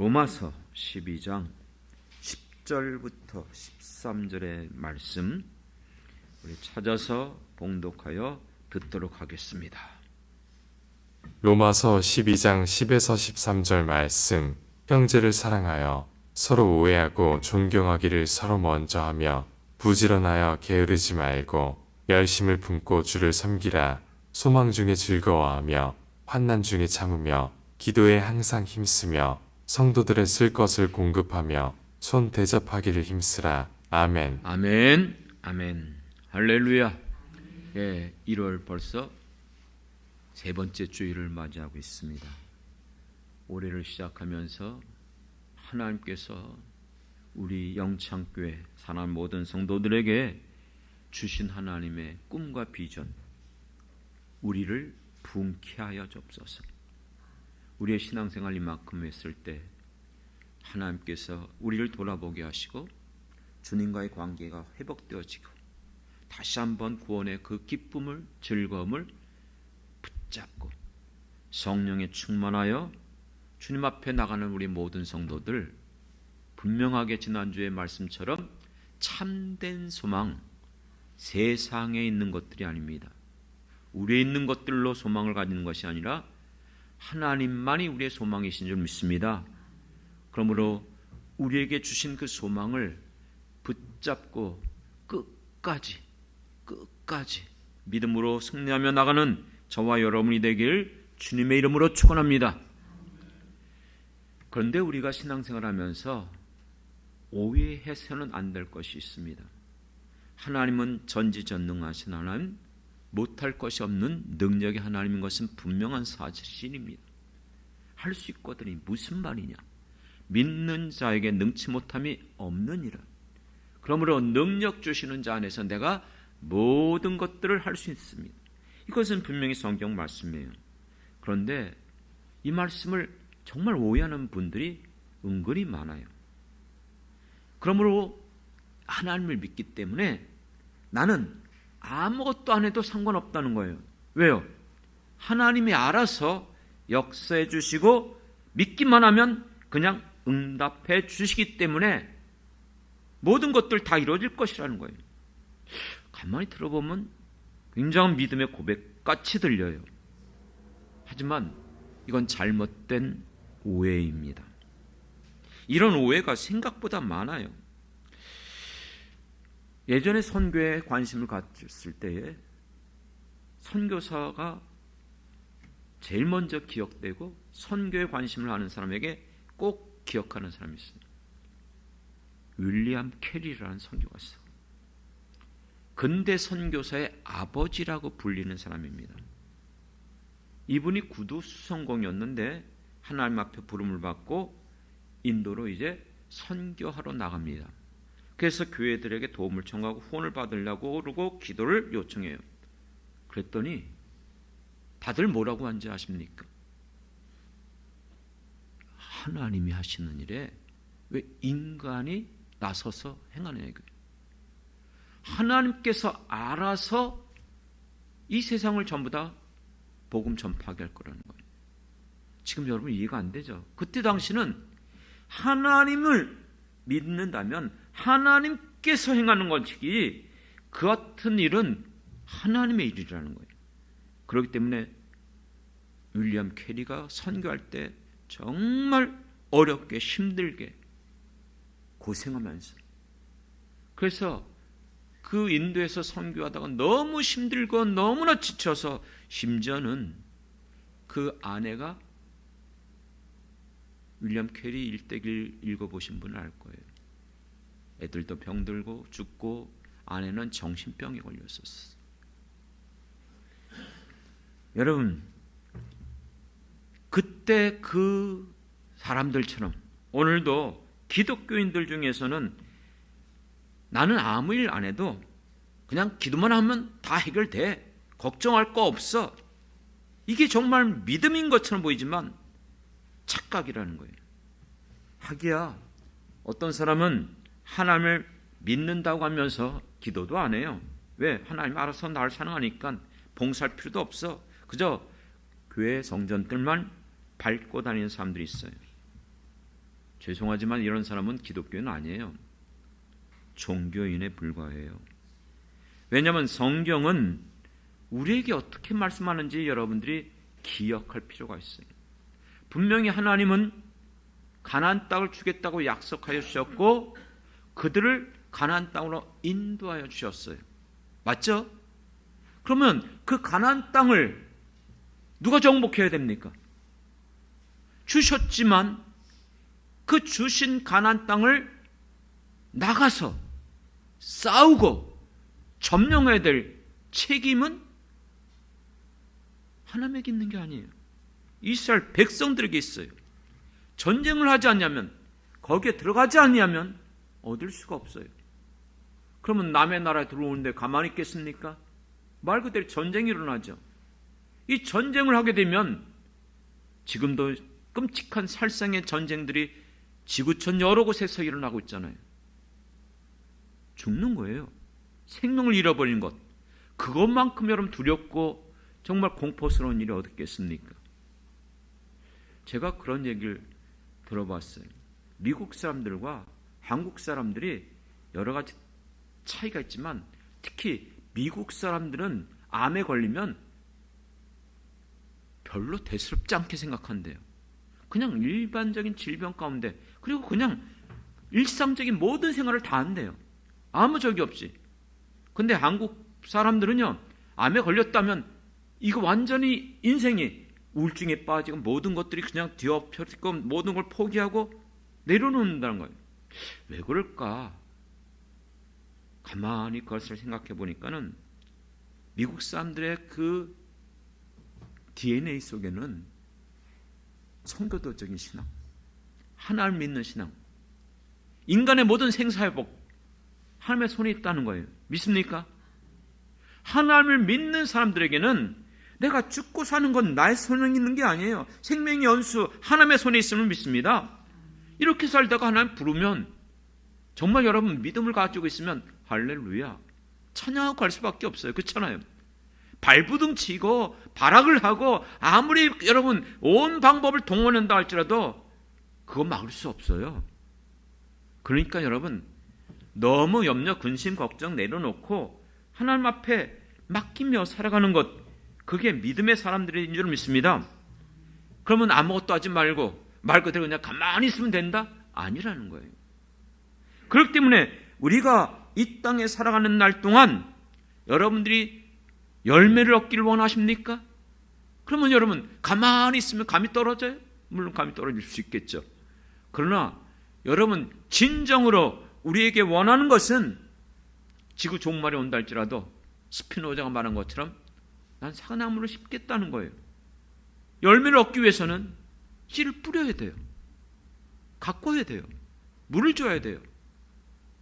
로마서 12장 10절부터 13절의 말씀 우리 찾아서 봉독하여 듣도록 하겠습니다. 로마서 12장 10에서 13절 말씀. 형제를 사랑하여 서로 우애하고 존경하기를 서로 먼저 하며 부지런하여 게으르지 말고 열심을 품고 주를 섬기라. 소망 중에 즐거워하며 환난 중에 참으며 기도에 항상 힘쓰며 성도들의 쓸 것을 공급하며 손 대접하기를 힘쓰라. 아멘. 아멘. 아멘. 할렐루야. 1월 벌써 세 번째 주일을 맞이하고 있습니다. 올해를 시작하면서 하나님께서 우리 영창교회 사는 모든 성도들에게 주신 하나님의 꿈과 비전, 우리를 부흥케 하여 주옵소서. 우리의 신앙생활 이만큼 했을 때 하나님께서 우리를 돌아보게 하시고 주님과의 관계가 회복되어지고 다시 한번 구원의 그 기쁨을, 즐거움을 붙잡고 성령에 충만하여 주님 앞에 나가는 우리 모든 성도들, 분명하게 지난주의 말씀처럼 참된 소망, 세상에 있는 것들이 아닙니다. 우리에 있는 것들로 소망을 가지는 것이 아니라 하나님만이 우리의 소망이신 줄 믿습니다. 그러므로 우리에게 주신 그 소망을 붙잡고 끝까지 믿음으로 승리하며 나가는 저와 여러분이 되길 주님의 이름으로 축원합니다. 그런데 우리가 신앙생활하면서 오해해서는 안 될 것이 있습니다. 하나님은 전지전능하신 하나님, 못할 것이 없는 능력의 하나님인 것은 분명한 사실입니다. 할 수 있거든요. 무슨 말이냐? 믿는 자에게 능치 못함이 없느니라. 그러므로 능력 주시는 자 안에서 내가 모든 것들을 할 수 있습니다. 이것은 분명히 성경 말씀이에요. 그런데 이 말씀을 정말 오해하는 분들이 은근히 많아요. 그러므로 하나님을 믿기 때문에 나는 아무것도 안 해도 상관없다는 거예요. 왜요? 하나님이 알아서 역사해 주시고 믿기만 하면 그냥 응답해 주시기 때문에 모든 것들 다 이루어질 것이라는 거예요. 가만히 들어보면 굉장한 믿음의 고백같이 들려요. 하지만 이건 잘못된 오해입니다. 이런 오해가 생각보다 많아요. 예전에 선교에 관심을 가졌을 때에 선교사가 제일 먼저 기억되고 선교에 관심을 하는 사람에게 꼭 기억하는 사람이 있습니다. 윌리엄 캐리라는 선교가서 근대 선교사의 아버지라고 불리는 사람입니다. 이분이 구두 수성공이었는데 하나님 앞에 부름을 받고 인도로 이제 선교하러 나갑니다. 그래서 교회들에게 도움을 청하고 후원을 받으려고 그러고 기도를 요청해요. 그랬더니 다들 뭐라고 한지 아십니까? 하나님이 하시는 일에 왜 인간이 나서서 행하느냐 이거예요. 하나님께서 알아서 이 세상을 전부 다 복음 전파하게 할 거라는 거예요. 지금 여러분 이해가 안 되죠? 그때 당시는 하나님을 믿는다면 하나님께서 행하는 것이기 그 같은 일은 하나님의 일이라는 거예요. 그렇기 때문에 윌리엄 캐리가 선교할 때 정말 어렵게 힘들게 고생하면서 그래서 그 인도에서 선교하다가 너무 힘들고 너무나 지쳐서 심지어는 그 아내가 윌리엄 캐리 일대기를 읽어보신 분은 알 거예요. 애들도 병들고 죽고 아내는 정신병에 걸렸었어요. 여러분, 그때 그 사람들처럼 오늘도 기독교인들 중에서는 나는 아무 일 안 해도 그냥 기도만 하면 다 해결돼. 걱정할 거 없어. 이게 정말 믿음인 것처럼 보이지만 착각이라는 거예요. 하기야 어떤 사람은 하나님을 믿는다고 하면서 기도도 안 해요. 왜? 하나님 알아서 날 사랑하니까 봉사할 필요도 없어. 그저 교회 성전들만 밟고 다니는 사람들이 있어요. 죄송하지만 이런 사람은 기독교인 아니에요. 종교인에 불과해요. 왜냐하면 성경은 우리에게 어떻게 말씀하는지 여러분들이 기억할 필요가 있어요. 분명히 하나님은 가나안 땅을 주겠다고 약속하여 주셨고 그들을 가나안 땅으로 인도하여 주셨어요. 맞죠? 그러면 그 가나안 땅을 누가 정복해야 됩니까? 주셨지만 그 주신 가나안 땅을 나가서 싸우고 점령해야 될 책임은 하나님에게 있는 게 아니에요. 이스라엘 백성들에게 있어요. 전쟁을 하지 않냐면, 거기에 들어가지 않냐면 얻을 수가 없어요. 그러면 남의 나라에 들어오는데 가만히 있겠습니까? 말 그대로 전쟁이 일어나죠. 이 전쟁을 하게 되면 지금도 끔찍한 살상의 전쟁들이 지구촌 여러 곳에서 일어나고 있잖아요. 죽는 거예요. 생명을 잃어버린 것. 그것만큼 여러분 두렵고 정말 공포스러운 일이 어딨겠습니까? 제가 그런 얘기를 들어봤어요. 미국 사람들과 한국 사람들이 여러 가지 차이가 있지만 특히 미국 사람들은 암에 걸리면 별로 대수롭지 않게 생각한대요. 그냥 일반적인 질병 가운데 그리고 그냥 일상적인 모든 생활을 다 한대요. 아무 적이 없이. 근데 한국 사람들은요, 암에 걸렸다면 이거 완전히 인생이 우울증에 빠지고 모든 것들이 그냥 뒤엎여지고 모든 걸 포기하고 내려놓는다는 거예요. 왜 그럴까? 가만히 그것을 생각해 보니까는 미국 사람들의 그 DNA 속에는 선교도적인 신앙, 하나님을 믿는 신앙, 인간의 모든 생사회복, 하나님의 손에 있다는 거예요. 믿습니까? 하나님을 믿는 사람들에게는 내가 죽고 사는 건 나의 손에 있는 게 아니에요. 생명의 연수 하나님의 손에 있음을 믿습니다. 이렇게 살다가 하나님 부르면 정말 여러분 믿음을 가지고 있으면 할렐루야 찬양하고 갈 수밖에 없어요. 그렇잖아요. 발부둥 치고 발악을 하고 아무리 여러분 온 방법을 동원한다 할지라도 그거 막을 수 없어요. 그러니까 여러분 너무 염려, 근심, 걱정 내려놓고 하나님 앞에 맡기며 살아가는 것, 그게 믿음의 사람들인 줄 믿습니다. 그러면 아무것도 하지 말고 말 그대로 그냥 가만히 있으면 된다? 아니라는 거예요. 그렇기 때문에 우리가 이 땅에 살아가는 날 동안 여러분들이 열매를 얻기를 원하십니까? 그러면 여러분 가만히 있으면 감이 떨어져요? 물론 감이 떨어질 수 있겠죠. 그러나 여러분 진정으로 우리에게 원하는 것은 지구 종말이 온다 할지라도 스피노자가 말한 것처럼 난 사과나무를 심겠다는 거예요. 열매를 얻기 위해서는 씨를 뿌려야 돼요. 가꿔야 돼요. 물을 줘야 돼요.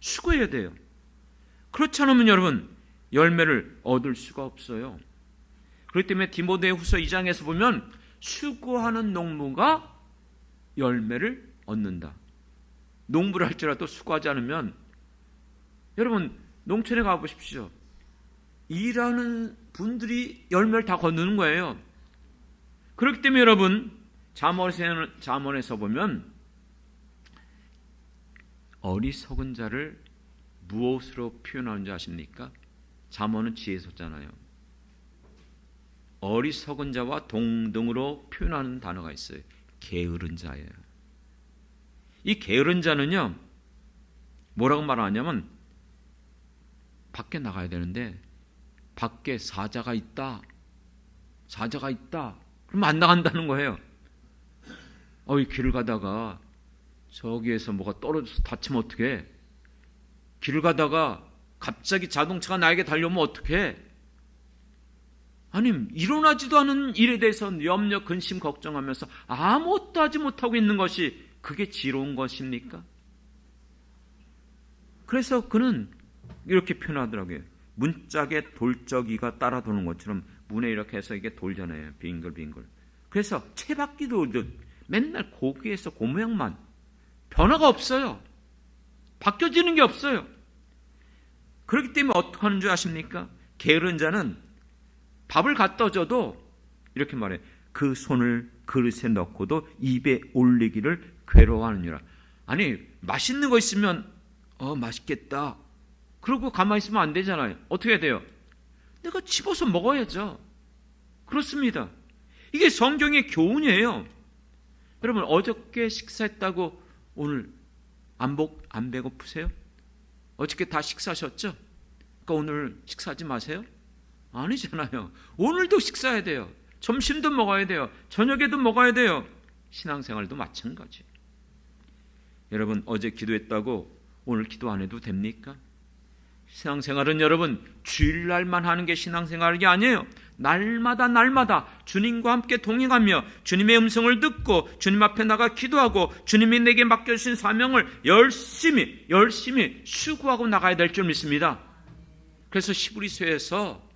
수고해야 돼요. 그렇지 않으면 여러분 열매를 얻을 수가 없어요. 그렇기 때문에 디모데후서 2장에서 보면 수고하는 농부가 열매를 얻는다. 농부를 할지라도 수고하지 않으면 여러분 농촌에 가보십시오. 일하는 분들이 열매를 다 거두는 거예요. 그렇기 때문에 여러분 잠언에서 보면 어리석은 자를 무엇으로 표현하는지 아십니까? 잠언은 지혜서잖아요. 어리석은 자와 동등으로 표현하는 단어가 있어요. 게으른 자예요. 이 게으른 자는요, 뭐라고 말하냐면 밖에 나가야 되는데 밖에 사자가 있다. 그러면 안 나간다는 거예요. 이 길을 가다가 저기에서 뭐가 떨어져서 다치면 어떡해? 길을 가다가 갑자기 자동차가 나에게 달려오면 어떡해? 아니 일어나지도 않은 일에 대해서 염려, 근심, 걱정하면서 아무것도 하지 못하고 있는 것이 그게 지혜로운 것입니까? 그래서 그는 이렇게 표현하더라고요. 문짝에 돌적이가 따라 도는 것처럼 문에 이렇게 해서 이게 돌잖아요. 빙글빙글. 그래서 채바퀴도 오듯 맨날 고기에서 그 모양만, 변화가 없어요. 바뀌어지는 게 없어요. 그렇기 때문에 어떻게 하는 줄 아십니까? 게으른 자는 밥을 갖다 줘도 이렇게 말해. 그 손을 그릇에 넣고도 입에 올리기를 괴로워하느니라. 아니, 맛있는 거 있으면 맛있겠다 그러고 가만히 있으면 안 되잖아요. 어떻게 해야 돼요? 내가 집어서 먹어야죠. 그렇습니다. 이게 성경의 교훈이에요. 여러분, 어저께 식사했다고 오늘 안 배고프세요? 어저께 다 식사하셨죠? 그러니까 오늘 식사하지 마세요? 아니잖아요. 오늘도 식사해야 돼요. 점심도 먹어야 돼요. 저녁에도 먹어야 돼요. 신앙생활도 마찬가지. 여러분, 어제 기도했다고 오늘 기도 안 해도 됩니까? 신앙생활은 여러분 주일날만 하는 게 신앙생활이 아니에요. 날마다 주님과 함께 동행하며 주님의 음성을 듣고 주님 앞에 나가 기도하고 주님이 내게 맡겨주신 사명을 열심히 수고하고 나가야 될 줄 믿습니다. 그래서 히브리서에서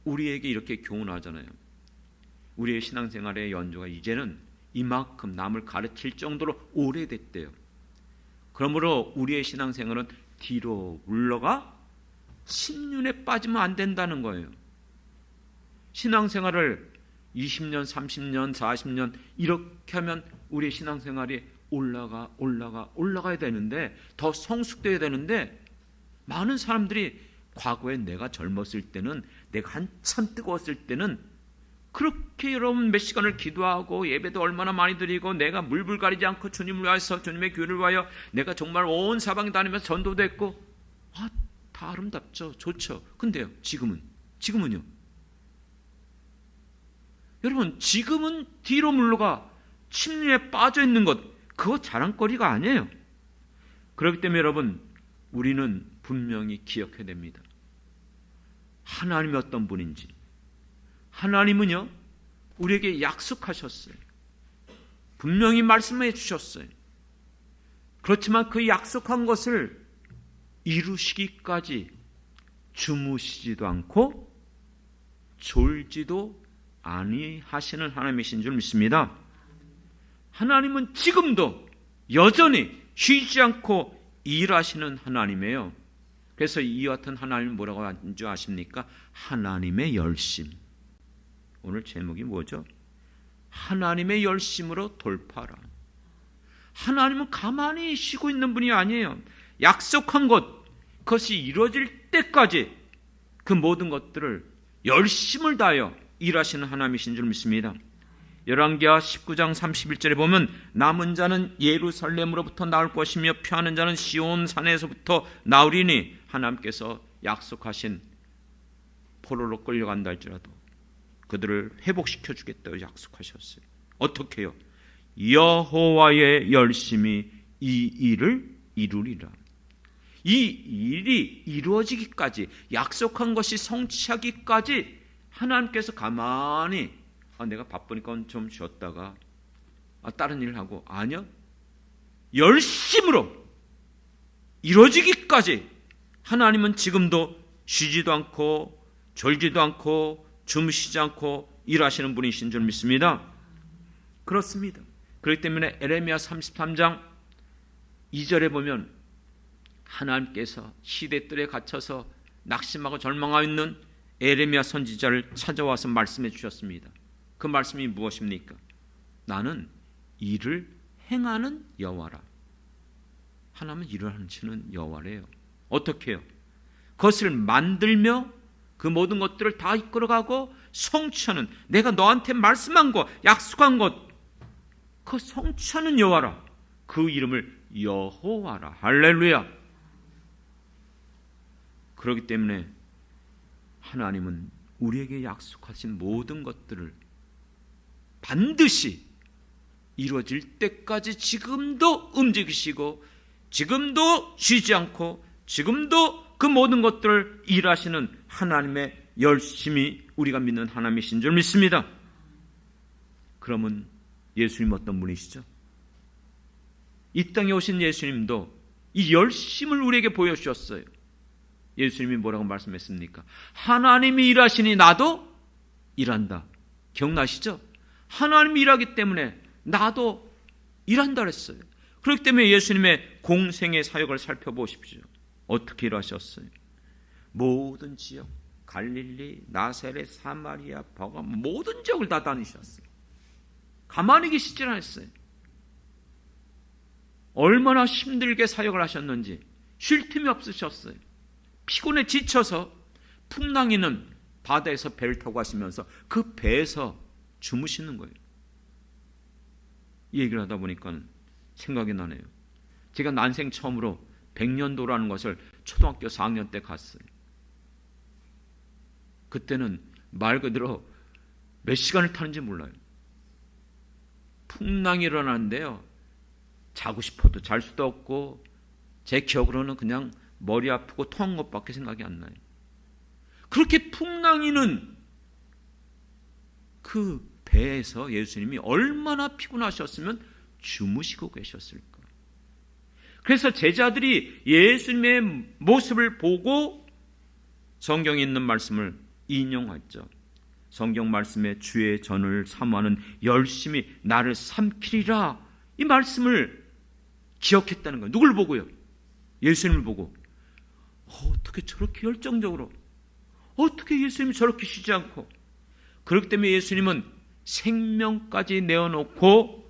우리에게 이렇게 교훈하잖아요. 우리의 신앙생활의 연조가 이제는 이만큼 남을 가르칠 정도로 오래됐대요. 그러므로 우리의 신앙생활은 뒤로 물러가 신륜에 빠지면 안 된다는 거예요. 신앙생활을 20년, 30년, 40년 이렇게 하면 우리의 신앙생활이 올라가야 되는데, 더 성숙돼야 되는데, 많은 사람들이 과거에 내가 젊었을 때는, 내가 한참 뜨거웠을 때는 그렇게 여러분 몇 시간을 기도하고 예배도 얼마나 많이 드리고 내가 물불 가리지 않고 주님을 위하여 주님의 교회를 위하여 내가 정말 온 사방에 다니면서 전도도 했고, 다 아름답죠. 좋죠. 근데요, 지금은요. 여러분, 지금은 뒤로 물러가 침륜에 빠져 있는 것, 그거 자랑거리가 아니에요. 그렇기 때문에 여러분, 우리는 분명히 기억해야 됩니다. 하나님이 어떤 분인지. 하나님은요, 우리에게 약속하셨어요. 분명히 말씀해 주셨어요. 그렇지만 그 약속한 것을 이루시기까지 주무시지도 않고 졸지도 아니하시는 하나님이신 줄 믿습니다. 하나님은 지금도 여전히 쉬지 않고 일하시는 하나님이에요. 그래서 이와 같은 하나님은 뭐라고 하는 줄 아십니까? 하나님의 열심. 오늘 제목이 뭐죠? 하나님의 열심으로 돌파하라. 하나님은 가만히 쉬고 있는 분이 아니에요. 약속한 것, 그것이 이루어질 때까지 그 모든 것들을 열심을 다하여 일하시는 하나님이신 줄 믿습니다. 열왕기하 19장 31절에 보면 남은 자는 예루살렘으로부터 나올 것이며 표하는 자는 시온 산에서부터 나오리니, 하나님께서 약속하신 포로로 끌려간다 할지라도 그들을 회복시켜 주겠다고 약속하셨어요. 어떻게 해요? 여호와의 열심이 이 일을 이루리라. 이 일이 이루어지기까지, 약속한 것이 성취하기까지 하나님께서 가만히 내가 바쁘니까 좀 쉬었다가 다른 일을 하고, 아니요, 열심으로 이루어지기까지 하나님은 지금도 쉬지도 않고 졸지도 않고 주무시지 않고 일하시는 분이신 줄 믿습니다. 그렇습니다. 그렇기 때문에 에레미야 33장 2절에 보면 하나님께서 시대들에 갇혀서 낙심하고 절망하고 있는 에레미야 선지자를 찾아와서 말씀해 주셨습니다. 그 말씀이 무엇입니까? 나는 일을 행하는 여호와라. 하나님은 일을 하시는 여호와래요. 어떻게 해요? 그것을 만들며 그 모든 것들을 다 이끌어가고 성취하는, 내가 너한테 말씀한 것, 약속한 것, 그 성취하는 여호와라. 그 이름을 여호와라. 할렐루야. 그렇기 때문에 하나님은 우리에게 약속하신 모든 것들을 반드시 이루어질 때까지 지금도 움직이시고 지금도 쉬지 않고 지금도 그 모든 것들을 일하시는 하나님의 열심히 우리가 믿는 하나님이신 줄 믿습니다. 그러면 예수님 어떤 분이시죠? 이 땅에 오신 예수님도 이 열심을 우리에게 보여주셨어요. 예수님이 뭐라고 말씀했습니까? 하나님이 일하시니 나도 일한다. 기억나시죠? 하나님이 일하기 때문에 나도 일한다 그랬어요. 그렇기 때문에 예수님의 공생의 사역을 살펴보십시오. 어떻게 일하셨어요? 모든 지역, 갈릴리, 나사렛, 사마리아, 버가 모든 지역을 다 다니셨어요. 가만히 계시질 않았어요. 얼마나 힘들게 사역을 하셨는지 쉴 틈이 없으셨어요. 피곤에 지쳐서 풍랑이는 바다에서 배를 타고 가시면서 그 배에서 주무시는 거예요. 이 얘기를 하다 보니까 생각이 나네요. 제가 난생 처음으로 백년도라는 것을 초등학교 4학년 때 갔어요. 그때는 말 그대로 몇 시간을 타는지 몰라요. 풍랑이 일어나는데요, 자고 싶어도 잘 수도 없고 제 기억으로는 그냥 머리 아프고 토한 것밖에 생각이 안 나요. 그렇게 풍랑이는 그 배에서 예수님이 얼마나 피곤하셨으면 주무시고 계셨을까. 그래서 제자들이 예수님의 모습을 보고 성경에 있는 말씀을 인용했죠. 성경 말씀에 주의 전을 사모하는 열심히 나를 삼키리라, 이 말씀을 기억했다는 거예요. 누굴 보고요? 예수님을 보고. 어떻게 저렇게 열정적으로, 어떻게 예수님이 저렇게 쉬지 않고. 그렇기 때문에 예수님은 생명까지 내어놓고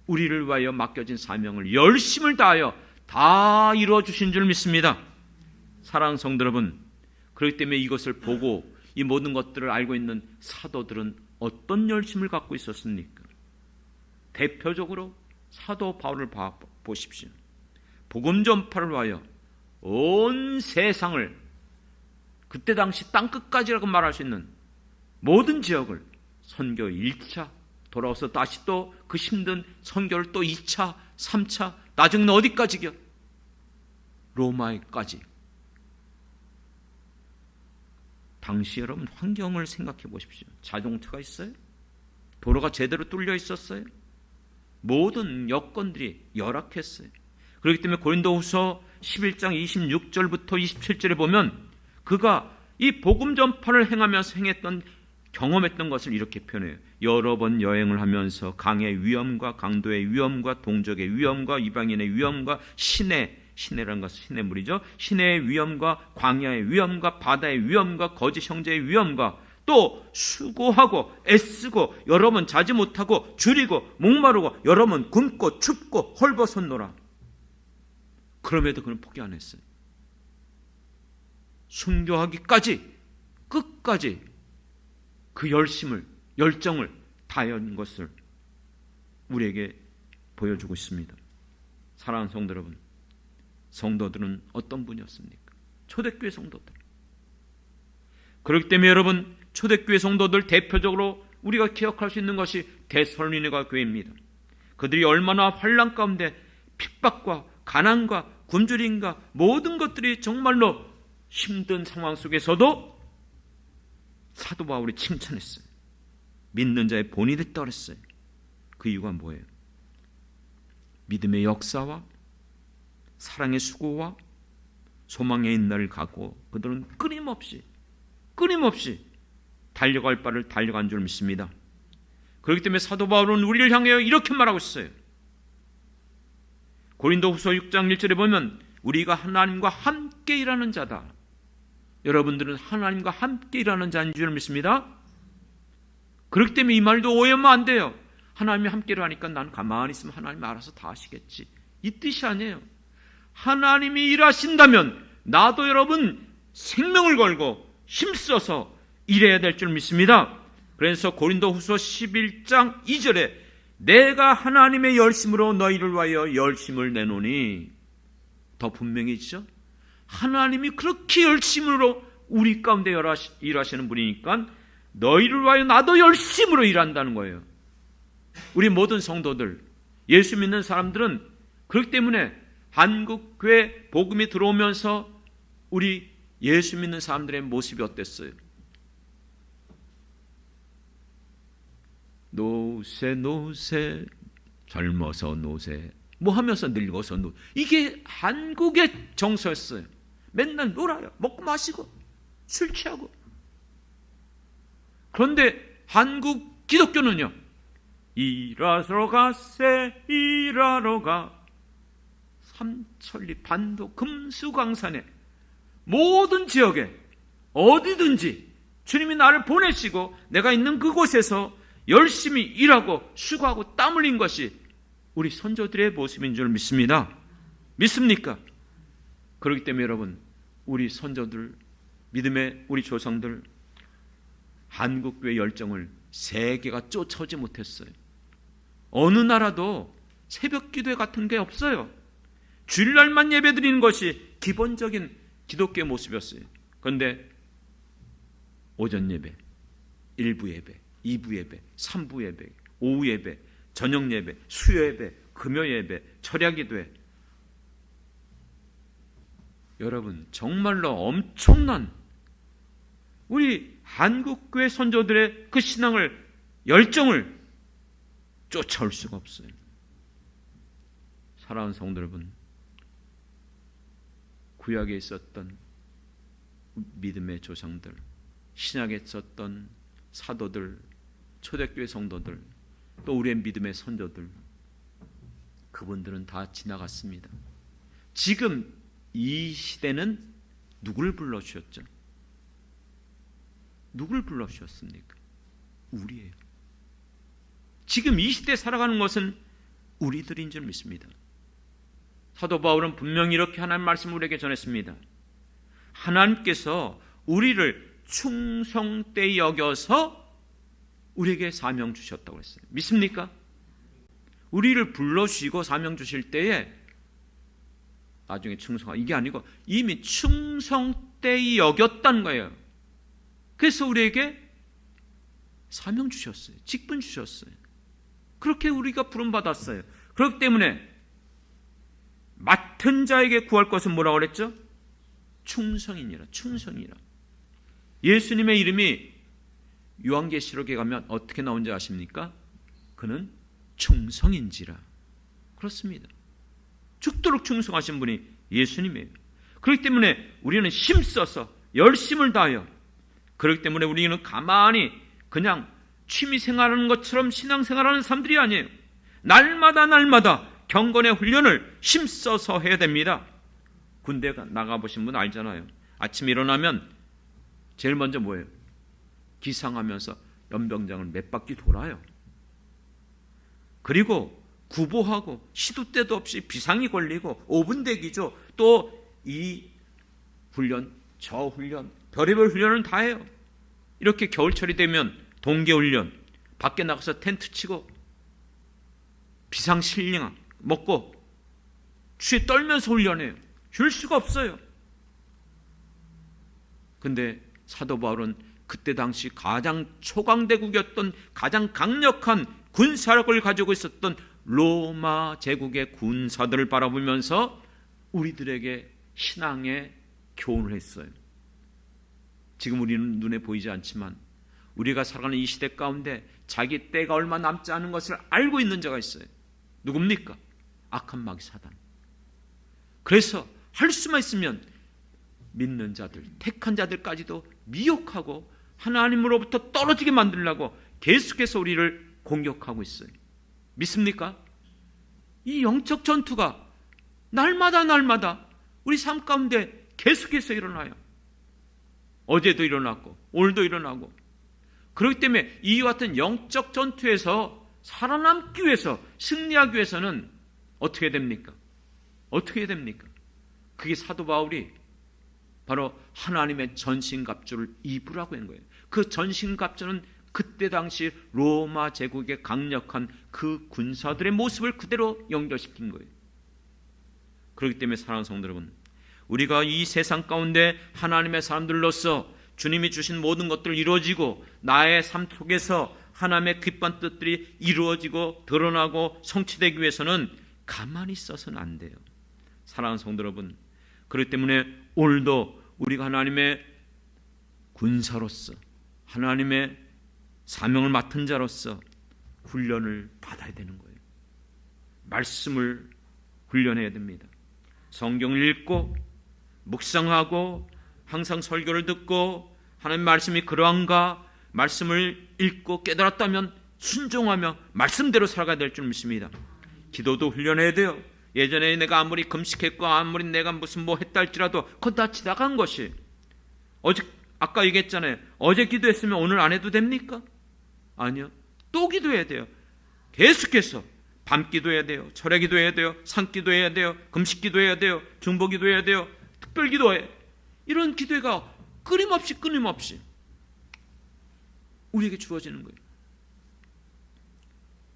우리를 위하여 맡겨진 사명을 열심을 다하여 다 이루어주신 줄 믿습니다. 사랑하는 성도 여러분, 그렇기 때문에 이것을 보고 이 모든 것들을 알고 있는 사도들은 어떤 열심을 갖고 있었습니까? 대표적으로 사도 바울을 보십시오. 복음 전파를 위하여 온 세상을, 그때 당시 땅끝까지라고 말할 수 있는 모든 지역을 선교 1차, 돌아와서 다시 또 그 힘든 선교를 또 2차, 3차, 나중에는 어디까지요? 로마에까지. 당시 여러분 환경을 생각해 보십시오. 자동차가 있어요? 도로가 제대로 뚫려 있었어요? 모든 여건들이 열악했어요. 그렇기 때문에 고린도후서 11장 26절부터 27절에 보면 그가 이 복음 전파를 행하면서 경험했던 것을 이렇게 표현해요. 여러 번 여행을 하면서 강의 위험과 강도의 위험과 동족의 위험과 이방인의 위험과 시내라는 것은 시내물이죠. 시내의 위험과 광야의 위험과 바다의 위험과 거짓 형제의 위험과 또 수고하고 애쓰고 여러 번 자지 못하고 줄이고 목마르고 여러 번 굶고 춥고 헐벗었노라. 그럼에도 그는 포기 안 했어요. 순교하기까지 끝까지 그 열정을 다한 것을 우리에게 보여주고 있습니다. 사랑하는 성도 여러분, 성도들은 어떤 분이었습니까? 초대교회 성도들. 그렇기 때문에 여러분, 초대교회 성도들 대표적으로 우리가 기억할 수 있는 것이 데살로니가 교회입니다. 그들이 얼마나 환난 가운데 핍박과 가난과 굶주림과 모든 것들이 정말로 힘든 상황 속에서도 사도 바울이 칭찬했어요. 믿는 자의 본이 됐다 그랬어요. 그 이유가 뭐예요? 믿음의 역사와 사랑의 수고와 소망의 인날을 갖고 그들은 끊임없이 달려갈 바를 달려간 줄 믿습니다. 그렇기 때문에 사도 바울은 우리를 향하여 이렇게 말하고 있어요. 고린도후서 6장 1절에 보면 우리가 하나님과 함께 일하는 자다. 여러분들은 하나님과 함께 일하는 자인 줄 믿습니다. 그렇기 때문에 이 말도 오해하면 안 돼요. 하나님이 함께 일하니까 난 가만히 있으면 하나님이 알아서 다 하시겠지, 이 뜻이 아니에요. 하나님이 일하신다면 나도 여러분 생명을 걸고 힘써서 일해야 될 줄 믿습니다. 그래서 고린도후서 11장 2절에 내가 하나님의 열심으로 너희를 위하여 열심을 내노니, 더 분명해지죠. 하나님이 그렇게 열심으로 우리 가운데 일하시는 분이니까 너희를 위하여 나도 열심으로 일한다는 거예요. 우리 모든 성도들, 예수 믿는 사람들은 그렇기 때문에 한국교회 복음이 들어오면서 우리 예수 믿는 사람들의 모습이 어땠어요? 노세 젊어서 노세 뭐 하면서 늙어서 노, 이게 한국의 정서였어요. 맨날 놀아요. 먹고 마시고 술 취하고. 그런데 한국 기독교는요, 일하러 가세 일하러 가. 삼천리 반도 금수강산에 모든 지역에 어디든지 주님이 나를 보내시고 내가 있는 그곳에서 열심히 일하고 수고하고 땀 흘린 것이 우리 선조들의 모습인 줄 믿습니다. 믿습니까? 그렇기 때문에 여러분, 우리 선조들, 믿음의 우리 조상들, 한국교회 열정을 세계가 쫓아오지 못했어요. 어느 나라도 새벽 기도회 같은 게 없어요. 주일날만 예배 드리는 것이 기본적인 기독교의 모습이었어요. 그런데 오전 예배, 1부 예배, 2부 예배, 3부 예배, 오후 예배, 저녁 예배, 수요 예배, 금요 예배, 철야 기도회. 여러분, 정말로 엄청난 우리 한국교회 선조들의 그 신앙을, 열정을 쫓아올 수가 없어요. 사랑하는 성도 여러분, 구약에 있었던 믿음의 조상들, 신약에 있었던 사도들, 초대교회 성도들, 또 우리의 믿음의 선조들, 그분들은 다 지나갔습니다. 지금 이 시대는 누굴 불러주셨죠? 누굴 불러주셨습니까? 우리예요. 지금 이 시대에 살아가는 것은 우리들인 줄 믿습니다. 사도 바울은 분명히 이렇게 하나님 말씀을 우리에게 전했습니다. 하나님께서 우리를 충성되이 여겨서 우리에게 사명 주셨다고 했어요. 믿습니까? 우리를 불러주시고 사명 주실 때에 나중에 충성하, 이게 아니고 이미 충성되이 여겼다는 거예요. 그래서 우리에게 사명 주셨어요. 직분 주셨어요. 그렇게 우리가 부름받았어요. 그렇기 때문에 맡은 자에게 구할 것은 뭐라고 그랬죠? 충성이니라. 충성이라. 예수님의 이름이 요한계시록에 가면 어떻게 나온지 아십니까? 그는 충성인지라. 그렇습니다. 죽도록 충성하신 분이 예수님이에요. 그렇기 때문에 우리는 힘써서 열심을 다하여, 그렇기 때문에 우리는 가만히 그냥 취미생활하는 것처럼 신앙생활하는 사람들이 아니에요. 날마다 경건의 훈련을 힘써서 해야 됩니다. 군대 나가보신 분 알잖아요. 아침에 일어나면 제일 먼저 뭐예요? 기상하면서 연병장을 몇 바퀴 돌아요. 그리고 구보하고 시도 때도 없이 비상이 걸리고 5분 대기죠. 또 이 훈련, 저 훈련, 별의별 훈련을 다 해요. 이렇게 겨울철이 되면 동계훈련, 밖에 나가서 텐트 치고 비상식량 먹고 추위에 떨면서 훈련해요. 쉴 수가 없어요. 근데 사도 바울은 그때 당시 가장 초강대국이었던, 가장 강력한 군사력을 가지고 있었던 로마 제국의 군사들을 바라보면서 우리들에게 신앙의 교훈을 했어요. 지금 우리는 눈에 보이지 않지만 우리가 살아가는 이 시대 가운데 자기 때가 얼마 남지 않은 것을 알고 있는 자가 있어요. 누굽니까? 악한 마귀 사단. 그래서 할 수만 있으면 믿는 자들, 택한 자들까지도 미혹하고 하나님으로부터 떨어지게 만들려고 계속해서 우리를 공격하고 있어요. 믿습니까? 이 영적 전투가 날마다 우리 삶 가운데 계속해서 일어나요. 어제도 일어났고 오늘도 일어나고. 그렇기 때문에 이와 같은 영적 전투에서 살아남기 위해서, 승리하기 위해서는 어떻게 됩니까? 어떻게 됩니까? 그게 사도 바울이 바로 하나님의 전신갑주를 입으라고 한 거예요. 그 전신갑주는 그때 당시 로마 제국의 강력한 그 군사들의 모습을 그대로 연결시킨 거예요. 그렇기 때문에 사랑하는 성도 여러분, 우리가 이 세상 가운데 하나님의 사람들로서 주님이 주신 모든 것들 이루어지고 나의 삶 속에서 하나님의 기쁜 뜻들이 이루어지고 드러나고 성취되기 위해서는 가만히 있어서는 안 돼요. 사랑하는 성도 여러분, 그렇기 때문에 오늘도 우리가 하나님의 군사로서, 하나님의 사명을 맡은 자로서 훈련을 받아야 되는 거예요. 말씀을 훈련해야 됩니다. 성경을 읽고 묵상하고 항상 설교를 듣고 하나님 말씀이 그러한가, 말씀을 읽고 깨달았다면 순종하며 말씀대로 살아가야 될 줄 믿습니다. 기도도 훈련해야 돼요. 예전에 내가 아무리 금식했고 아무리 내가 무슨 뭐 했다 할지라도 그건 다 지나간 것이, 아까 얘기했잖아요. 어제 기도했으면 오늘 안 해도 됩니까? 아니요. 또 기도해야 돼요. 계속해서 밤기도 해야 돼요. 철야기도 해야 돼요. 산기도 해야 돼요. 금식기도 해야 돼요. 중보기도 해야 돼요. 특별기도해. 이런 기도가 끊임없이 우리에게 주어지는 거예요.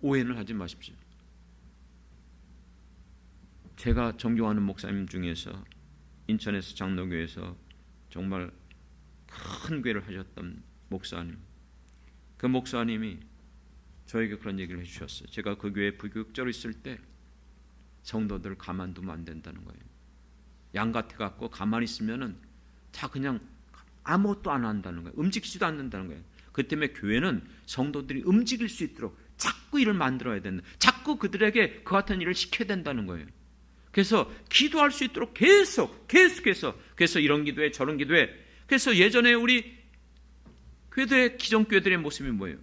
오해는 하지 마십시오. 제가 존경하는 목사님 중에서 인천에서 장로교에서 정말 큰 교회를 하셨던 목사님, 그 목사님이 저에게 그런 얘기를 해주셨어요. 제가 그 교회에 부교육자로 있을 때 성도들을 가만두면 안 된다는 거예요. 양 같아갖고 가만히 있으면은 다 그냥 아무것도 안 한다는 거예요. 움직이지도 않는다는 거예요. 그 때문에 교회는 성도들이 움직일 수 있도록 자꾸 일을 만들어야 된다. 자꾸 그들에게 그 같은 일을 시켜야 된다는 거예요. 그래서 기도할 수 있도록 계속해서 그래서 이런 기도해 저런 기도해. 그래서 예전에 우리 교회들의 기존교회들의 모습이 뭐예요?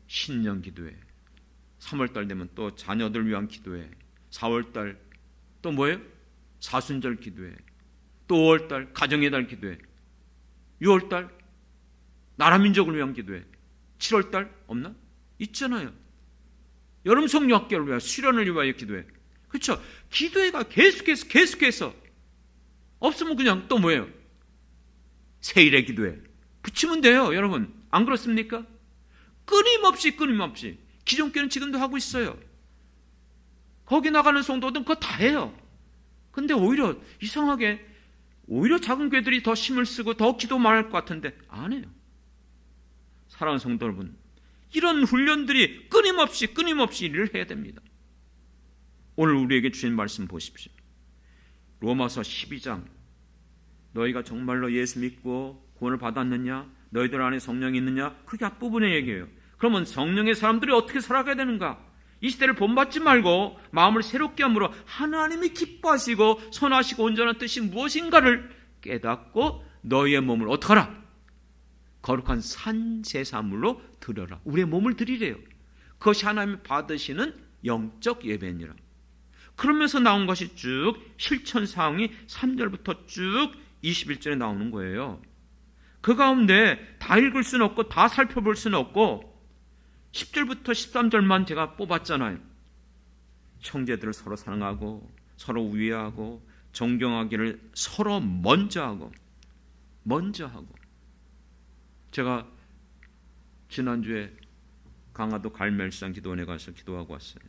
신년 기도회, 3월달 되면 또 자녀들 위한 기도회, 4월달 또 뭐예요? 사순절 기도회, 또 5월달 가정의 달 기도회, 6월달 나라민족을 위한 기도회, 7월달 없나? 있잖아요. 여름 성령학교를 위하여 수련을 위하여 기도회. 그렇죠? 기도회가 계속해서 없으면 그냥 또 뭐예요? 세일의 기도회 붙이면 돼요. 여러분 안 그렇습니까? 끊임없이 기존교회는 지금도 하고 있어요. 거기 나가는 성도들은 그거 다 해요. 근데 오히려 이상하게 오히려 작은 교회들이 더 힘을 쓰고 더 기도 많이 할 것 같은데 안 해요. 사랑하는 성도 여러분, 이런 훈련들이 끊임없이 일을 해야 됩니다. 오늘 우리에게 주신 말씀 보십시오. 로마서 12장, 너희가 정말로 예수 믿고 구원을 받았느냐? 너희들 안에 성령이 있느냐? 그게 앞부분의 얘기예요. 그러면 성령의 사람들이 어떻게 살아가야 되는가? 이 시대를 본받지 말고 마음을 새롭게 함으로 하나님이 기뻐하시고 선하시고 온전한 뜻이 무엇인가를 깨닫고 너희의 몸을 어떻게 하라? 거룩한 산 제사물로 드려라. 우리의 몸을 드리래요. 그것이 하나님이 받으시는 영적 예배니라. 그러면서 나온 것이 쭉 실천 사항이 3절부터 쭉 21절에 나오는 거예요. 그 가운데 다 읽을 수는 없고 다 살펴볼 수는 없고 10절부터 13절만 제가 뽑았잖아요. 형제들을 서로 사랑하고 서로 우애하고 존경하기를 서로 먼저 하고 제가 지난주에 강화도 갈멜산 기도원에 가서 기도하고 왔어요.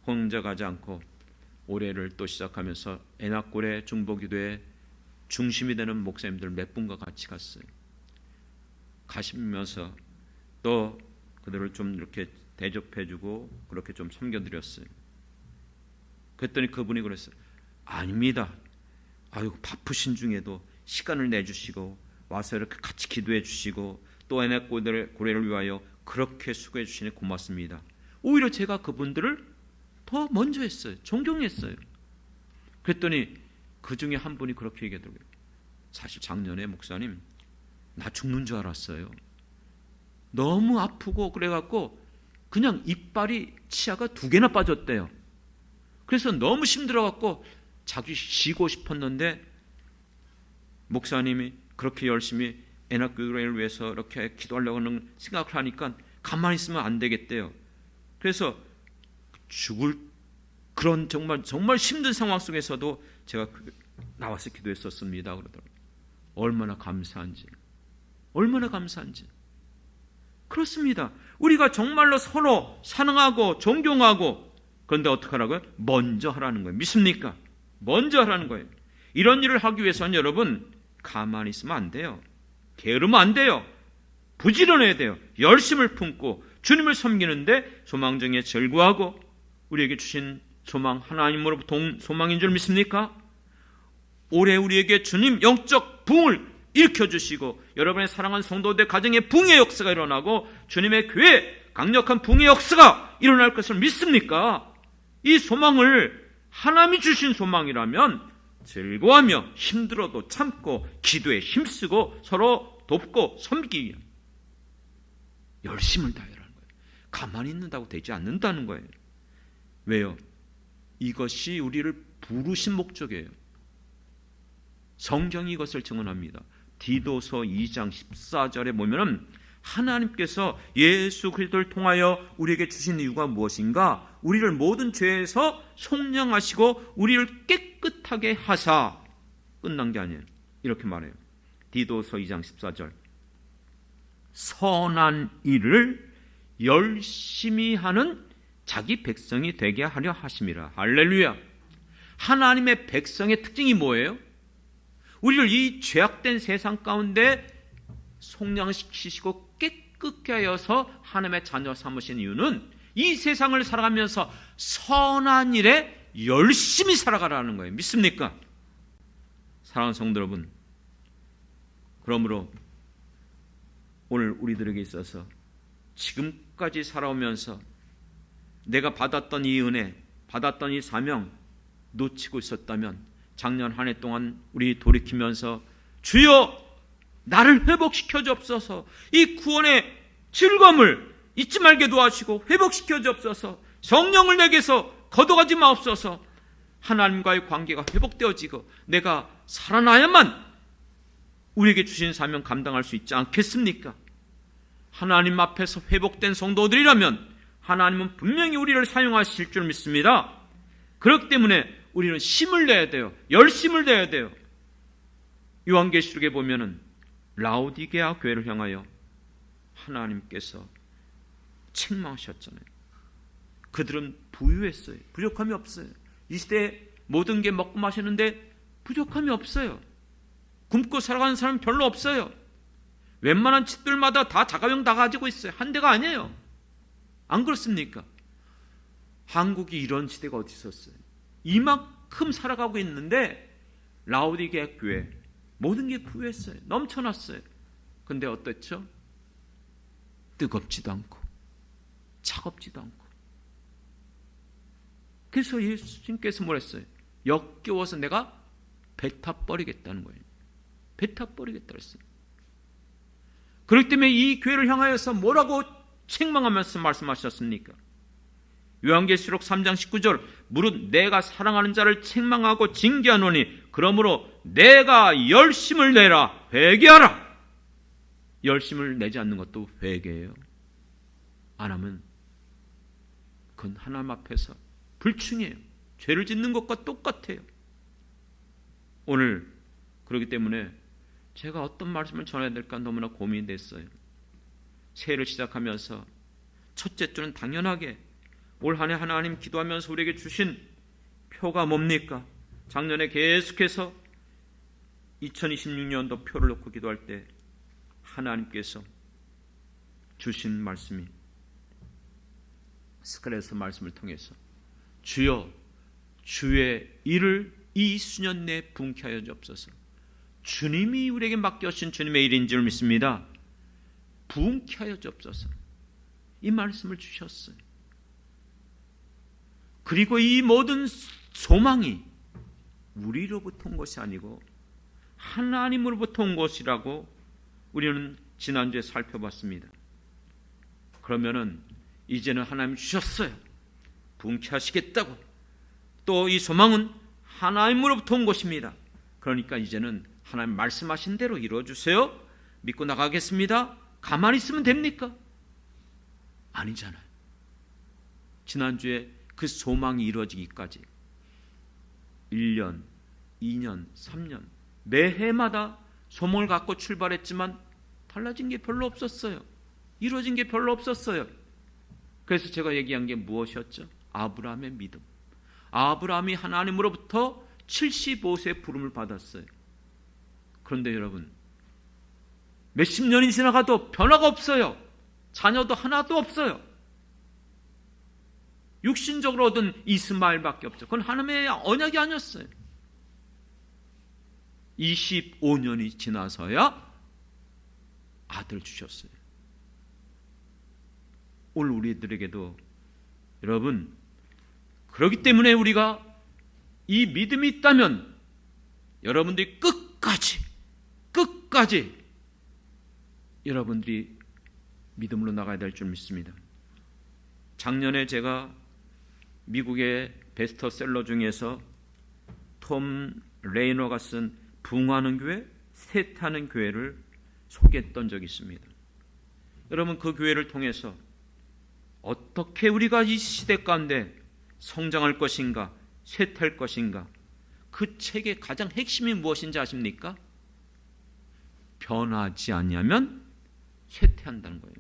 혼자 가지 않고 올해를 또 시작하면서 애낙골의 중보기도에 중심이 되는 목사님들 몇 분과 같이 갔어요. 가시면서 또 그들을 좀 이렇게 대접해주고 그렇게 좀 섬겨드렸어요. 그랬더니 그분이 그랬어요. 아닙니다. 아유 바쁘신 중에도 시간을 내주시고 와서 이렇게 같이 기도해 주시고 또 애낙고래를 위하여 그렇게 수고해 주시니 고맙습니다. 오히려 제가 그분들을 더 먼저 했어요. 존경했어요. 그랬더니 그 중에 한 분이 그렇게 얘기하더라고요. 사실 작년에 목사님 나 죽는 줄 알았어요. 너무 아프고 그래갖고 그냥 이빨이 치아가 2개나 빠졌대요. 그래서 너무 힘들어갖고 자기 쉬고 싶었는데 목사님이 그렇게 열심히 애낙교회를 위해서 이렇게 기도하려고 하는 생각을 하니까 가만히 있으면 안 되겠대요. 그래서 죽을 그런 정말 힘든 상황 속에서도 제가 나와서 기도했었습니다. 그러더라고요. 얼마나 감사한지. 그렇습니다. 우리가 정말로 서로 사랑하고 존경하고 그런데 어떻게 하라고요? 먼저 하라는 거예요. 믿습니까? 먼저 하라는 거예요. 이런 일을 하기 위해서는 여러분 가만히 있으면 안 돼요. 게으르면 안 돼요. 부지런해야 돼요. 열심을 품고 주님을 섬기는데 소망정에 절구하고 우리에게 주신 소망 하나님으로부터 소망인 줄 믿습니까? 올해 우리에게 주님 영적 붕을 일으켜주시고 여러분의 사랑하는 성도들 가정의 붕의 역사가 일어나고 주님의 교회 강력한 붕의 역사가 일어날 것을 믿습니까? 이 소망을 하나님이 주신 소망이라면 즐거워하며 힘들어도 참고 기도에 힘쓰고 서로 돕고 섬기기 위한 열심을 다하라는 거예요. 가만히 있는다고 되지 않는다는 거예요. 왜요? 이것이 우리를 부르신 목적이에요. 성경이 이것을 증언합니다. 디도서 2장 14절에 보면은 하나님께서 예수 그리스도를 통하여 우리에게 주신 이유가 무엇인가? 우리를 모든 죄에서 속량하시고 우리를 깨끗하게 하사. 끝난 게 아니에요. 이렇게 말해요. 디도서 2장 14절. 선한 일을 열심히 하는 자기 백성이 되게 하려 하심이라. 할렐루야. 하나님의 백성의 특징이 뭐예요? 우리를 이 죄악된 세상 가운데 속량시키시고 깨끗게 하여서 하나님의 자녀 삼으신 이유는 이 세상을 살아가면서 선한 일에 열심히 살아가라는 거예요. 믿습니까? 사랑하는 성도 여러분, 그러므로 오늘 우리들에게 있어서 지금까지 살아오면서 내가 받았던 이 은혜, 받았던 이 사명 놓치고 있었다면 작년 한 해 동안 우리 돌이키면서 주여 나를 회복시켜 주옵소서, 이 구원의 즐거움을 잊지 말게 도와주시고 회복시켜 주옵소서, 성령을 내게서 거둬가지 마옵소서, 하나님과의 관계가 회복되어지고 내가 살아나야만 우리에게 주신 사명 감당할 수 있지 않겠습니까? 하나님 앞에서 회복된 성도들이라면 하나님은 분명히 우리를 사용하실 줄 믿습니다. 그렇기 때문에 우리는 힘을 내야 돼요. 열심을 내야 돼요. 요한계시록에 보면은 라오디게아 교회를 향하여 하나님께서 책망하셨잖아요. 그들은 부유했어요. 부족함이 없어요. 이 시대에 모든 게 먹고 마시는데 부족함이 없어요. 굶고 살아가는 사람 별로 없어요. 웬만한 집들마다 다 자가용 다 가지고 있어요. 한 대가 아니에요. 안 그렇습니까? 한국이 이런 시대가 어디 있었어요? 이만큼 살아가고 있는데 라오디게아 교회 모든 게 부유했어요. 넘쳐났어요. 근데 어땠죠? 뜨겁지도 않고 차갑지도 않고. 그래서 예수님께서 뭐랬어요? 역겨워서 내가 뱉어버리겠다는 거예요. 뱉어버리겠다 그랬어요. 그렇기 때문에 이 교회를 향하여서 뭐라고 책망하면서 말씀하셨습니까? 요한계시록 3장 19절, 무릇 내가 사랑하는 자를 책망하고 징계하노니 그러므로 내가 열심을 내라. 회개하라. 열심을 내지 않는 것도 회개예요. 안 하면 그건 하나님 앞에서 불충이에요. 죄를 짓는 것과 똑같아요. 오늘 그렇기 때문에 제가 어떤 말씀을 전해야 될까 너무나 고민이 됐어요. 새해를 시작하면서 첫째 주는 당연하게 올 한 해 하나님 기도하면서 우리에게 주신 표가 뭡니까? 작년에 계속해서 2026년도 표를 놓고 기도할 때 하나님께서 주신 말씀이 스크랩에서 말씀을 통해서 주여 주의 일을 이 수년 내에 분케 하여 주옵소서. 주님이 우리에게 맡겨주신 주님의 일인 줄 믿습니다. 분케 하여 주옵소서. 이 말씀을 주셨어요. 그리고 이 모든 소망이 우리로부터 온 것이 아니고 하나님으로부터 온 것이라고 우리는 지난주에 살펴봤습니다. 그러면은 이제는 하나님이 주셨어요. 분케하시겠다고. 또 이 소망은 하나님으로부터 온 것입니다. 그러니까 이제는 하나님 말씀하신 대로 이루어주세요. 믿고 나가겠습니다. 가만히 있으면 됩니까? 아니잖아요. 지난주에 그 소망이 이루어지기까지 1년, 2년, 3년 매해마다 소망을 갖고 출발했지만 달라진 게 별로 없었어요. 이루어진 게 별로 없었어요. 그래서 제가 얘기한 게 무엇이었죠? 아브라함의 믿음. 아브라함이 하나님으로부터 75세의 부름을 받았어요. 그런데 여러분, 몇십 년이 지나가도 변화가 없어요. 자녀도 하나도 없어요. 육신적으로 얻은 이스마엘밖에 없죠. 그건 하나님의 언약이 아니었어요. 25년이 지나서야 아들 주셨어요. 오늘 우리들에게도 여러분, 그렇기 때문에 우리가 이 믿음이 있다면 여러분들이 끝까지 여러분들이 믿음으로 나가야 될 줄 믿습니다. 작년에 제가 미국의 베스트셀러 중에서 톰 레이너가 쓴 부흥하는 교회, 쇠퇴하는 교회를 소개했던 적이 있습니다. 여러분 그 교회를 통해서 어떻게 우리가 이 시대 가운데 성장할 것인가, 쇠퇴할 것인가, 그 책의 가장 핵심이 무엇인지 아십니까? 변하지 아니하면 쇠퇴한다는 거예요.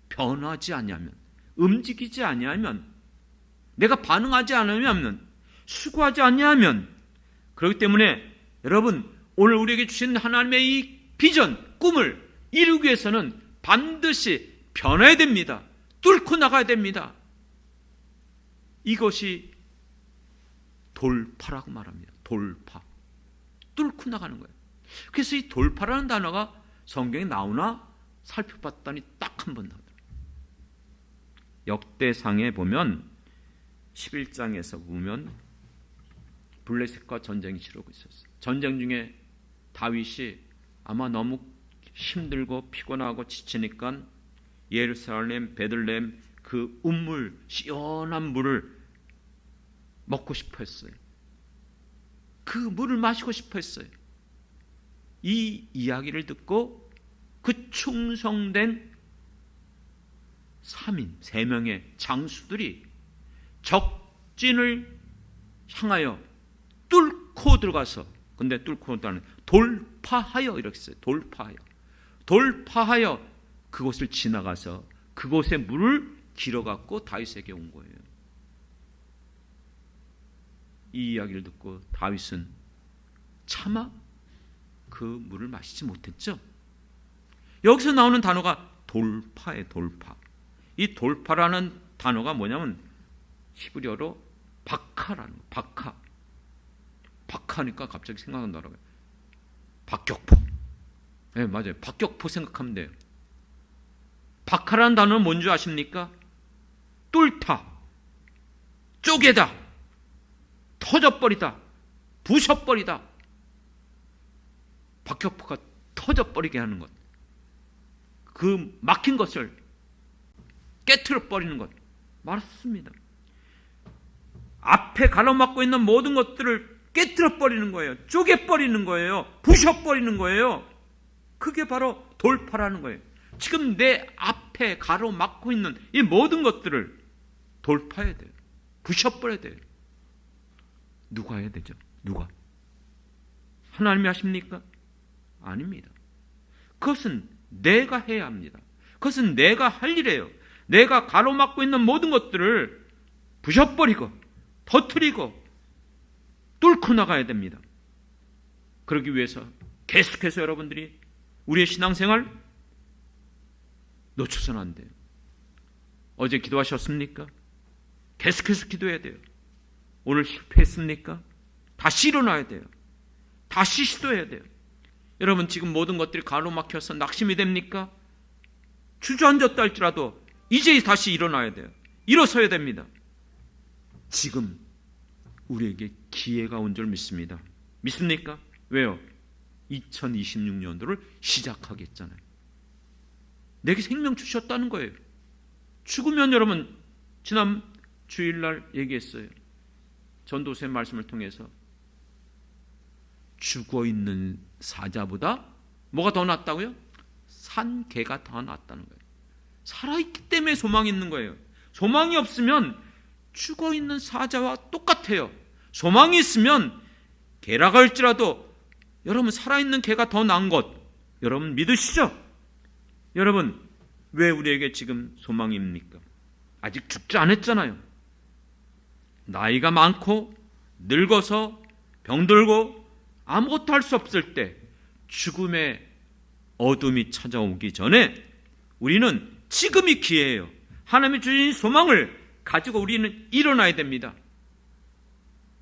변하지 아니하면, 움직이지 아니하면, 내가 반응하지 않으면, 수고하지 아니하면. 그렇기 때문에 여러분 오늘 우리에게 주신 하나님의 이 비전, 꿈을 이루기 위해서는 반드시 변해야 됩니다. 뚫고 나가야 됩니다. 이것이 돌파라고 말합니다. 돌파. 뚫고 나가는 거예요. 그래서 이 돌파라는 단어가 성경에 나오나 살펴봤더니 딱 한 번 나오더라고요. 역대상에 보면 11장에서 보면 블레셋과 전쟁이 치르고 있었어요. 전쟁 중에 다윗이 아마 너무 힘들고 피곤하고 지치니까 예루살렘, 베들레헴 그 운물, 시원한 물을 먹고 싶어 했어요. 그 물을 마시고 싶어 했어요. 이 이야기를 듣고 그 충성된 3인, 3명의 장수들이 적진을 향하여 뚫고 들어가서, 근데 뚫고 들어가는 돌파하여 이렇게 써요. 돌파하여 그곳을 지나가서 그곳에 물을 길어갖고 다윗에게 온 거예요. 이 이야기를 듣고 다윗은 차마 그 물을 마시지 못했죠. 여기서 나오는 단어가 돌파예요. 돌파. 이 돌파라는 단어가 뭐냐면 히브리어로 박하라는 거예요. 박하. 박하니까 갑자기 생각나더라고요. 박격포. 네, 맞아요. 박격포 생각하면 돼요. 박하라는 단어는 뭔지 아십니까? 뚫다, 쪼개다, 터져버리다, 부셔버리다. 박격포가 터져버리게 하는 것. 그 막힌 것을 깨트려버리는 것. 맞습니다. 앞에 가로막고 있는 모든 것들을 깨트려버리는 거예요. 쪼개버리는 거예요. 부셔버리는 거예요. 그게 바로 돌파라는 거예요. 지금 내 앞에 가로막고 있는 이 모든 것들을 돌파해야 돼요. 부셔버려야 돼요. 누가 해야 되죠? 누가? 하나님이 하십니까? 아닙니다. 그것은 내가 해야 합니다. 그것은 내가 할 일이에요. 내가 가로막고 있는 모든 것들을 부셔버리고 터뜨리고 뚫고 나가야 됩니다. 그러기 위해서 계속해서 여러분들이 우리의 신앙생활 놓쳐서는 안 돼요. 어제 기도하셨습니까? 계속해서 기도해야 돼요. 오늘 실패했습니까? 다시 일어나야 돼요. 다시 시도해야 돼요. 여러분 지금 모든 것들이 가로막혀서 낙심이 됩니까? 주저앉았다 할지라도 이제 다시 일어나야 돼요. 일어서야 됩니다. 지금 우리에게 기회가 온 줄 믿습니다. 믿습니까? 왜요? 2026년도를 시작하겠잖아요. 내게 생명 주셨다는 거예요. 죽으면 여러분 지난 주일날 얘기했어요. 전도서의 말씀을 통해서 죽어있는 사자보다 뭐가 더 낫다고요? 산 개가 더 낫다는 거예요. 살아있기 때문에 소망이 있는 거예요. 소망이 없으면 죽어있는 사자와 똑같아요. 소망이 있으면 개라고 할지라도 여러분 살아있는 개가 더 나은 것 여러분 믿으시죠? 여러분 왜 우리에게 지금 소망입니까? 아직 죽지 않았잖아요. 나이가 많고 늙어서 병들고 아무것도 할 수 없을 때 죽음의 어둠이 찾아오기 전에 우리는 지금이 기회예요. 하나님이 주신 소망을 가지고 우리는 일어나야 됩니다.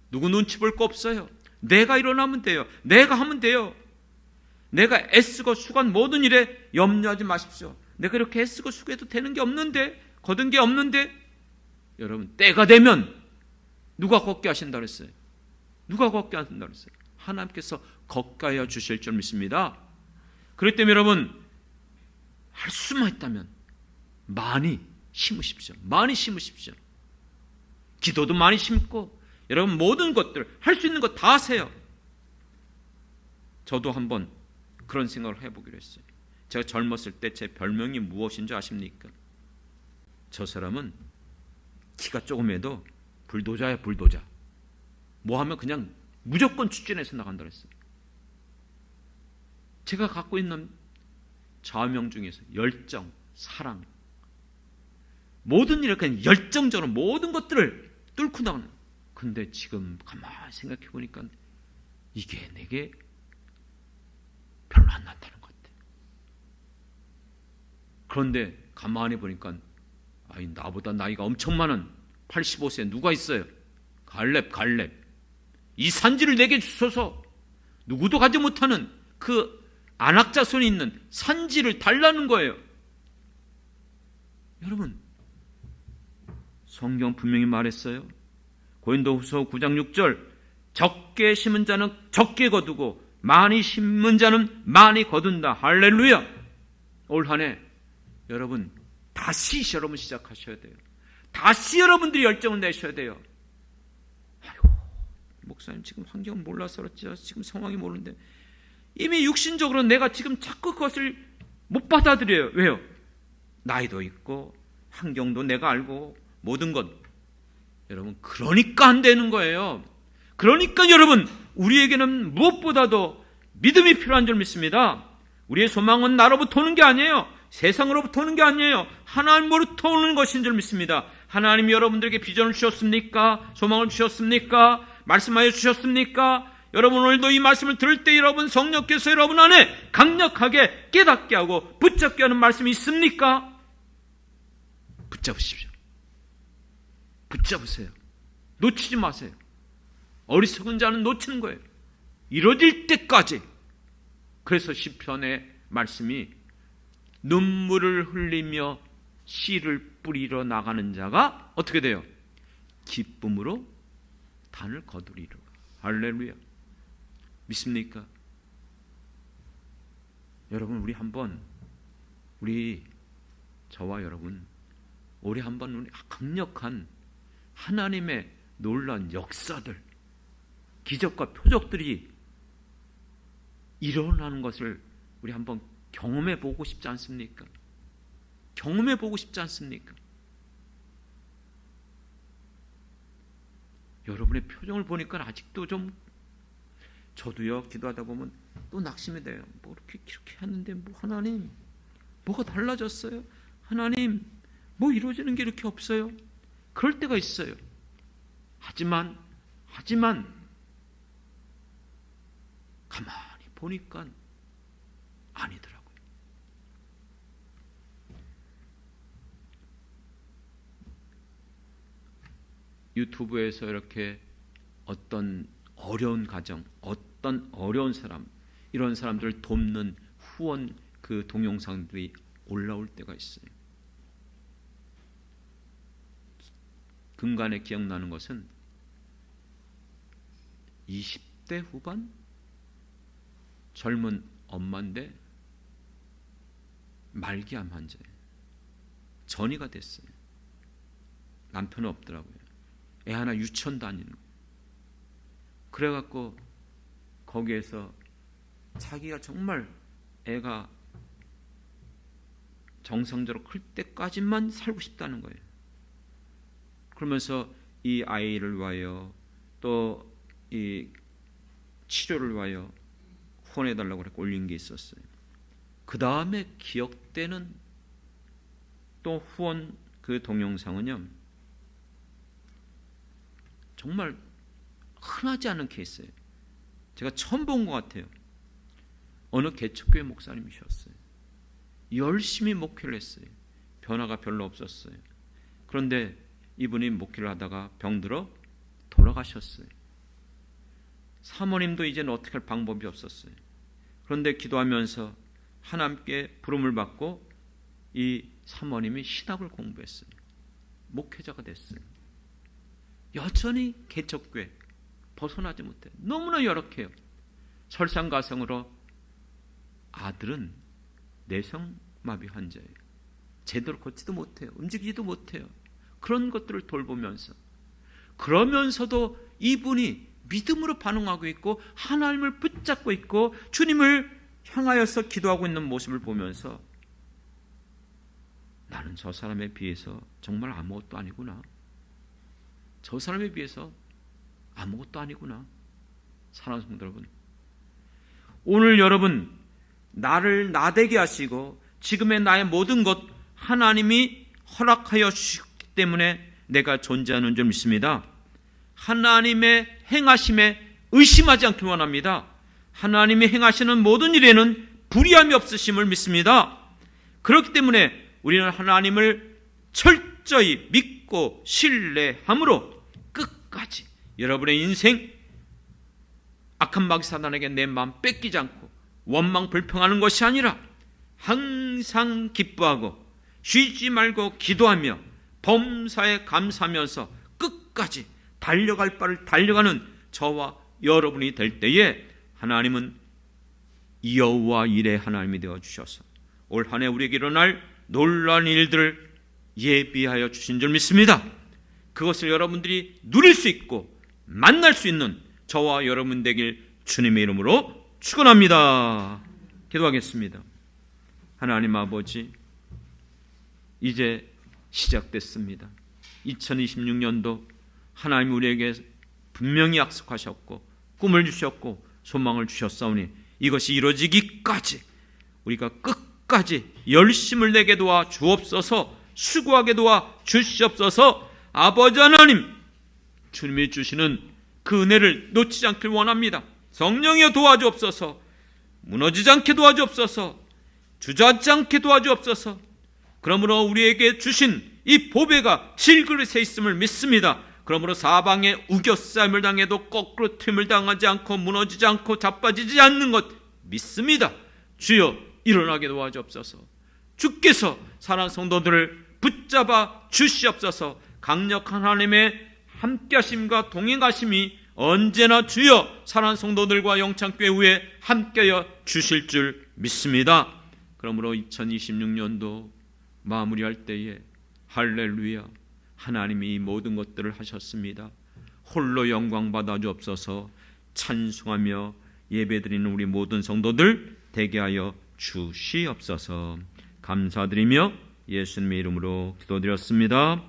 누구 눈치 볼 거 없어요. 내가 일어나면 돼요. 내가 하면 돼요. 내가 애쓰고 수고한 모든 일에 염려하지 마십시오. 내가 이렇게 애쓰고 수고해도 되는 게 없는데, 거둔 게 없는데, 여러분 때가 되면 누가 걷게 하신다 그랬어요? 누가 걷게 하신다 그랬어요? 하나님께서 걷게 하여 주실 줄 믿습니다. 그렇기 때문에 여러분 할 수만 있다면 많이 심으십시오. 많이 심으십시오. 기도도 많이 심고 여러분 모든 것들 할 수 있는 것 다 하세요. 저도 한번 그런 생각을 해보기로 했어요. 제가 젊었을 때 제 별명이 무엇인 줄 아십니까? 저 사람은 키가 조금해도 불도저야 불도저. 뭐 하면 그냥 무조건 추진해서 나간다 그랬어요. 제가 갖고 있는 좌명 중에서 열정, 사랑, 모든 일을 그냥 열정적으로 모든 것들을 뚫고 나가는. 근데 지금 가만히 생각해 보니까 이게 내게 별로 안 나타나는 것 같아요. 그런데 가만히 보니까 나보다 나이가 엄청 많은 85세 누가 있어요? 갈렙. 이 산지를 내게 주소서. 누구도 가지 못하는 그 안악자손이 있는 산지를 달라는 거예요. 여러분, 성경 분명히 말했어요. 고린도후서 9장 6절, 적게 심은 자는 적게 거두고 많이 심은 자는 많이 거둔다. 할렐루야. 올 한 해 여러분 다시 여러분 시작하셔야 돼요. 다시 여러분들이 열정을 내셔야 돼요. 아이고, 목사님 지금 환경 몰라서 그렇지, 지금 상황이 모르는데, 이미 육신적으로 내가 지금 자꾸 그것을 못 받아들여요. 왜요? 나이도 있고 환경도 내가 알고 모든 것. 여러분, 그러니까 안 되는 거예요. 그러니까 여러분, 우리에게는 무엇보다도 믿음이 필요한 줄 믿습니다. 우리의 소망은 나로부터 오는 게 아니에요. 세상으로부터 오는 게 아니에요. 하나님으로부터 오는 것인 줄 믿습니다. 하나님이 여러분들에게 비전을 주셨습니까? 소망을 주셨습니까? 말씀하여 주셨습니까? 여러분, 오늘도 이 말씀을 들을 때 여러분 성령께서 여러분 안에 강력하게 깨닫게 하고 붙잡게 하는 말씀이 있습니까? 붙잡으십시오. 붙잡으세요. 놓치지 마세요. 어리석은 자는 놓치는 거예요. 이루어질 때까지. 그래서 시편의 말씀이 눈물을 흘리며 씨를 뿌리러 나가는 자가 어떻게 돼요? 기쁨으로 단을 거두리라. 할렐루야. 믿습니까? 여러분, 우리 저와 여러분 올해 한번 우리 강력한 하나님의 놀라운 역사들, 기적과 표적들이 일어나는 것을 우리 한번 경험해 보고 싶지 않습니까? 경험해 보고 싶지 않습니까? 여러분의 표정을 보니까 아직도 좀, 저도요, 기도하다 보면 또 낙심이 돼요. 뭐 이렇게 하는데 뭐 하나님 뭐가 달라졌어요? 하나님 뭐 이루어지는 게 이렇게 없어요? 그럴 때가 있어요. 하지만 가만히 보니까 아니더라고요. 유튜브에서 이렇게 어떤 어려운 가정, 어떤 어려운 사람, 이런 사람들을 돕는 후원 그 동영상들이 올라올 때가 있어요. 근간에 기억나는 것은 20대 후반 젊은 엄마인데 말기암 환자예요. 전이가 됐어요. 남편은 없더라고요. 애 하나 유치원 다니는 거예요. 그래갖고 거기에서 자기가 정말 애가 정상적으로 클 때까지만 살고 싶다는 거예요. 그러면서 이 아이를 위하여 또 이 치료를 위하여 후원해달라고 그렇게 올린 게 있었어요. 그 다음에 기억되는 또 후원 그 동영상은요, 정말 흔하지 않은 케이스예요. 제가 처음 본 것 같아요. 어느 개척교회 목사님이셨어요. 열심히 목회를 했어요. 변화가 별로 없었어요. 그런데 이분이 목회를 하다가 병들어 돌아가셨어요. 사모님도 이제는 어떻게 할 방법이 없었어요. 그런데 기도하면서 하나님께 부름을 받고 이 사모님이 신학을 공부했어요. 목회자가 됐어요. 여전히 개척교회 벗어나지 못해요. 너무나 열악해요. 설상가상으로 아들은 뇌성마비 환자예요. 제대로 걷지도 못해요. 움직이지도 못해요. 그런 것들을 돌보면서, 그러면서도 이분이 믿음으로 반응하고 있고 하나님을 붙잡고 있고 주님을 향하여서 기도하고 있는 모습을 보면서 나는 저 사람에 비해서 정말 아무것도 아니구나. 저 사람에 비해서 아무것도 아니구나. 사랑하는 성도 여러분, 오늘 여러분 나를 나되게 하시고 지금의 나의 모든 것 하나님이 허락하여 주셨기 때문에 내가 존재하는 줄 믿습니다. 하나님의 행하심에 의심하지 않길 원합니다. 하나님이 행하시는 모든 일에는 불의함이 없으심을 믿습니다. 그렇기 때문에 우리는 하나님을 철저히 믿고 신뢰함으로 끝까지 여러분의 인생 악한 마귀 사단에게 내 마음 뺏기지 않고 원망 불평하는 것이 아니라 항상 기뻐하고 쉬지 말고 기도하며 범사에 감사하면서 끝까지 달려갈 바를 달려가는 저와 여러분이 될 때에 하나님은 여호와 일의 하나님이 되어주셔서 올 한 해 우리에게 일어날 놀라운 일들을 예비하여 주신 줄 믿습니다. 그것을 여러분들이 누릴 수 있고 만날 수 있는 저와 여러분 되길 주님의 이름으로 축원합니다. 기도하겠습니다. 하나님 아버지, 이제 시작됐습니다. 2026년도 하나님 우리에게 분명히 약속하셨고 꿈을 주셨고 소망을 주셨사오니 이것이 이루어지기까지 우리가 끝까지 열심을 내게 도와 주옵소서. 수고하게 도와 주시옵소서. 아버지 하나님, 주님이 주시는 그 은혜를 놓치지 않길 원합니다. 성령이여 도와주옵소서. 무너지지 않게 도와주옵소서. 주저앉지 않게 도와주옵소서. 그러므로 우리에게 주신 이 보배가 질그릇에 있음을 믿습니다. 그러므로 사방에 우겨싸임을 당해도 거꾸로 틈을 당하지 않고 무너지지 않고 자빠지지 않는 것 믿습니다. 주여 일어나게 도와주옵소서. 주께서 사랑하는 성도들을 붙잡아 주시옵소서. 강력한 하나님의 함께하심과 동행하심이 언제나 주여 사랑하는 성도들과 영창교회 후에 함께하여 주실 줄 믿습니다. 그러므로 2026년도 마무리할 때에 할렐루야, 하나님이 이 모든 것들을 하셨습니다. 홀로 영광 받아 주옵소서. 찬송하며 예배드리는 우리 모든 성도들 되게 하여 주시옵소서. 감사드리며 예수님의 이름으로 기도드렸습니다.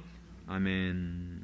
아멘.